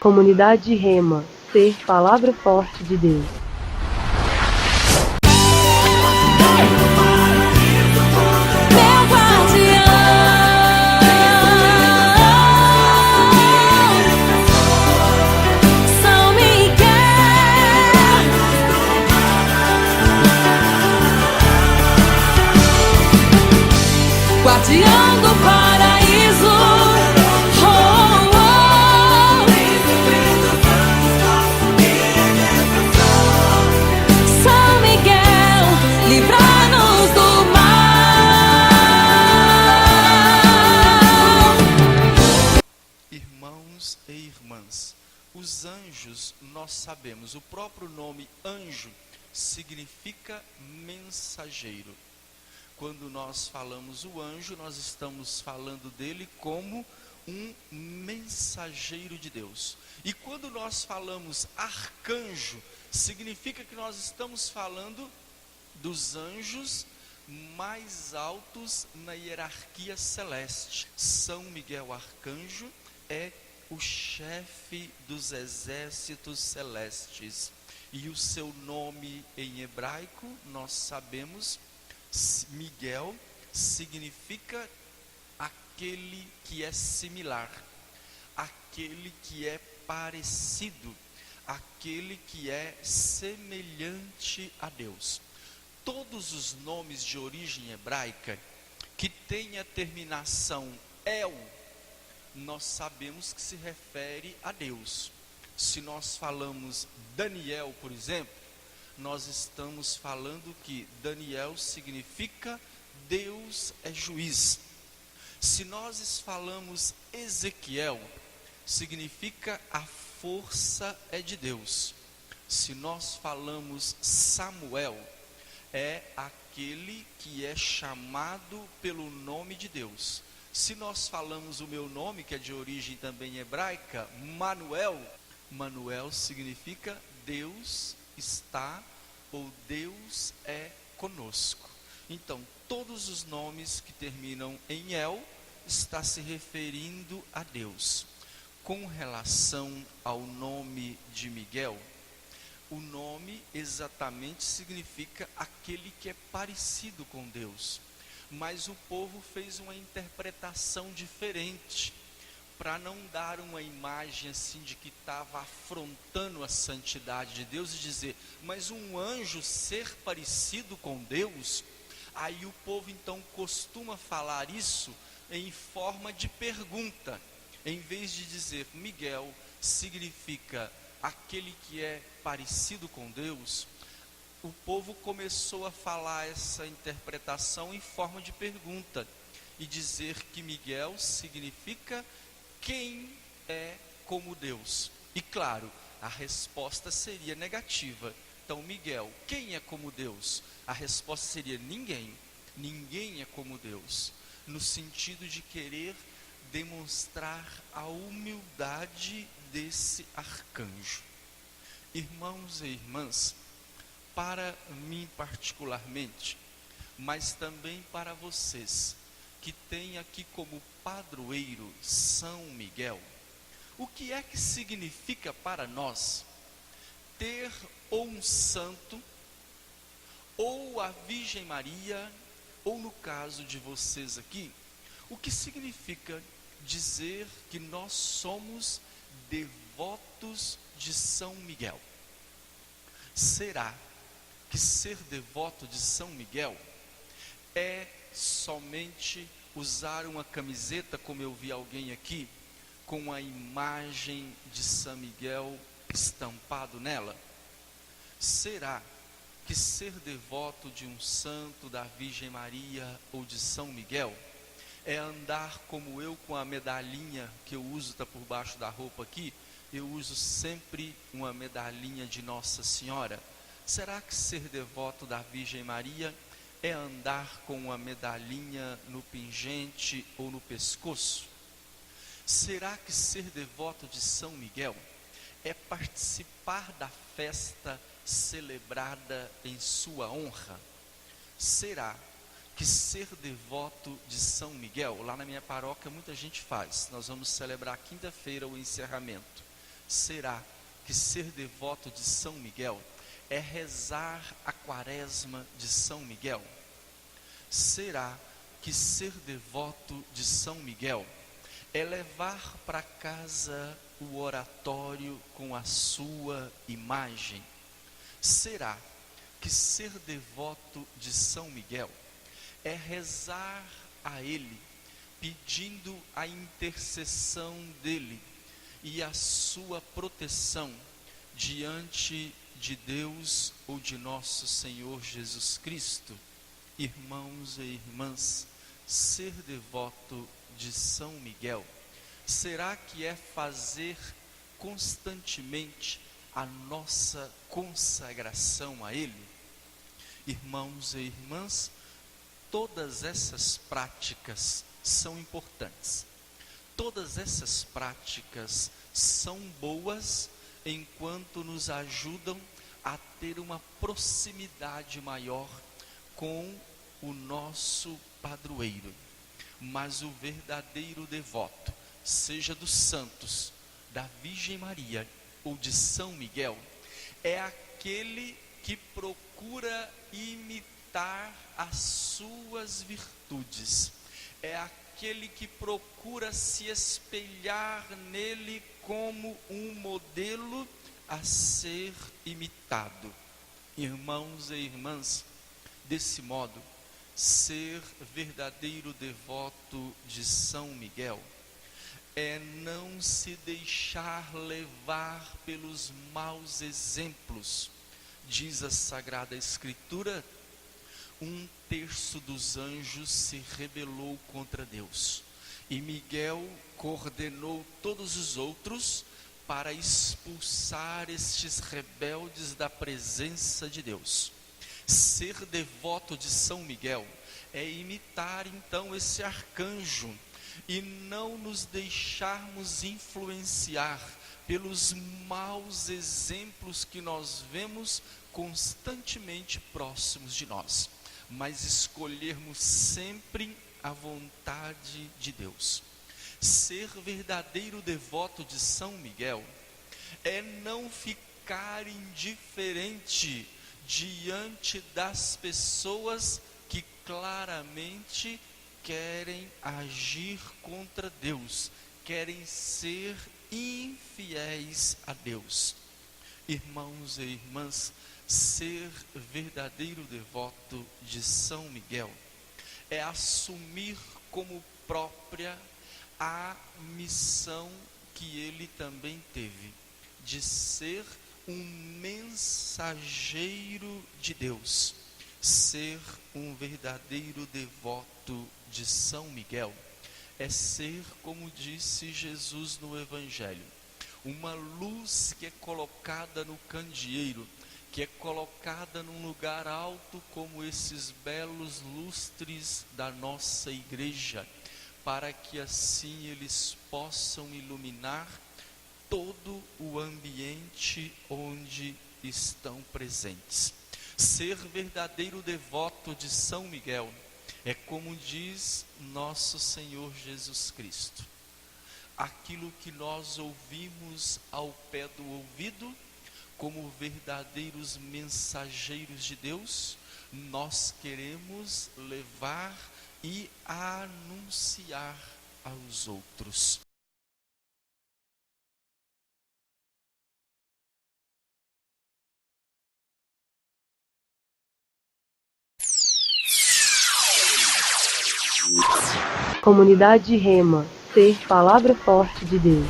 Comunidade Rema, ser palavra forte de Deus. Meu guardião, São Miguel, guardião do paraíso. São Miguel, livra-nos do mal. Irmãos e irmãs, os anjos, nós sabemos, o próprio nome anjo significa mensageiro. Quando nós falamos o anjo, nós estamos falando dele como um mensageiro de Deus. E quando nós falamos arcanjo, significa que nós estamos falando dos anjos mais altos na hierarquia celeste. São Miguel Arcanjo é o chefe dos exércitos celestes. E o seu nome em hebraico, nós sabemos, Miguel significa aquele que é similar, aquele que é parecido, aquele que é semelhante a Deus. Todos os nomes de origem hebraica que têm a terminação El, nós sabemos que se refere a Deus. Se nós falamos Daniel, por exemplo, nós estamos falando que Daniel significa Deus é juiz. Se nós falamos Ezequiel, significa a força é de Deus. Se nós falamos Samuel, é aquele que é chamado pelo nome de Deus. Se nós falamos o meu nome, que é de origem também hebraica, Manuel, Manuel significa Deus está ou Deus é conosco. Então, todos os nomes que terminam em El está se referindo a Deus. Com relação ao nome de Miguel, o nome exatamente significa aquele que é parecido com Deus. Mas o povo fez uma interpretação diferente, para não dar uma imagem assim de que estava afrontando a santidade de Deus e dizer, mas um anjo ser parecido com Deus. Aí o povo então costuma falar isso em forma de pergunta. Em vez de dizer Miguel significa aquele que é parecido com Deus, o povo começou a falar essa interpretação em forma de pergunta e dizer que Miguel significa quem é como Deus. E claro, a resposta seria negativa. Então, Miguel, quem é como Deus? A resposta seria ninguém. Ninguém é como Deus. No sentido de querer demonstrar a humildade desse arcanjo. Irmãos e irmãs, para mim particularmente, mas também para vocês, que tem aqui como padroeiro São Miguel, o que é que significa para nós ter ou um santo, ou a Virgem Maria, ou no caso de vocês aqui, o que significa dizer que nós somos devotos de São Miguel? Será que ser devoto de São Miguel é somente usar uma camiseta, como eu vi alguém aqui, com a imagem de São Miguel estampado nela? Será que ser devoto de um santo, da Virgem Maria ou de São Miguel, é andar como eu com a medalhinha que eu uso, está por baixo da roupa aqui? Eu uso sempre uma medalhinha de Nossa Senhora. Será que ser devoto da Virgem Maria é andar com uma medalhinha no pingente ou no pescoço? Será que ser devoto de São Miguel é participar da festa celebrada em sua honra? Será que ser devoto de São Miguel, lá na minha paróquia muita gente faz, nós vamos celebrar quinta-feira o encerramento. Será que ser devoto de São Miguel é rezar a quaresma de São Miguel? Será que ser devoto de São Miguel é levar para casa o oratório com a sua imagem? Será que ser devoto de São Miguel é rezar a ele, pedindo a intercessão dele e a sua proteção diante de Deus ou de nosso Senhor Jesus Cristo? Irmãos e irmãs, ser devoto de São Miguel, será que é fazer constantemente a nossa consagração a ele? Irmãos e irmãs, todas essas práticas são importantes. Todas essas práticas são boas enquanto nos ajudam a ter uma proximidade maior com o nosso padroeiro. Mas o verdadeiro devoto, seja dos santos, da Virgem Maria ou de São Miguel, é aquele que procura imitar as suas virtudes, é aquele que procura se espelhar nele como um modelo a ser imitado. Irmãos e irmãs, desse modo, ser verdadeiro devoto de São Miguel é não se deixar levar pelos maus exemplos. Diz a Sagrada Escritura: 1/3 dos anjos se rebelou contra Deus, e Miguel coordenou todos os outros para expulsar estes rebeldes da presença de Deus. Ser devoto de São Miguel é imitar então esse arcanjo e não nos deixarmos influenciar pelos maus exemplos que nós vemos constantemente próximos de nós, mas escolhermos sempre a vontade de Deus. Ser verdadeiro devoto de São Miguel é não ficar indiferente diante das pessoas que claramente querem agir contra Deus, querem ser infiéis a Deus. Irmãos e irmãs, ser verdadeiro devoto de São Miguel é assumir como própria a missão que ele também teve, de ser um mensageiro de Deus. Ser um verdadeiro devoto de São Miguel é ser, como disse Jesus no Evangelho, uma luz que é colocada no candeeiro, que é colocada num lugar alto como esses belos lustres da nossa igreja, para que assim eles possam iluminar todo o ambiente onde estão presentes. Ser verdadeiro devoto de São Miguel é, como diz nosso Senhor Jesus Cristo, aquilo que nós ouvimos ao pé do ouvido, como verdadeiros mensageiros de Deus, nós queremos levar e anunciar aos outros. Comunidade Rema, ser palavra forte de Deus.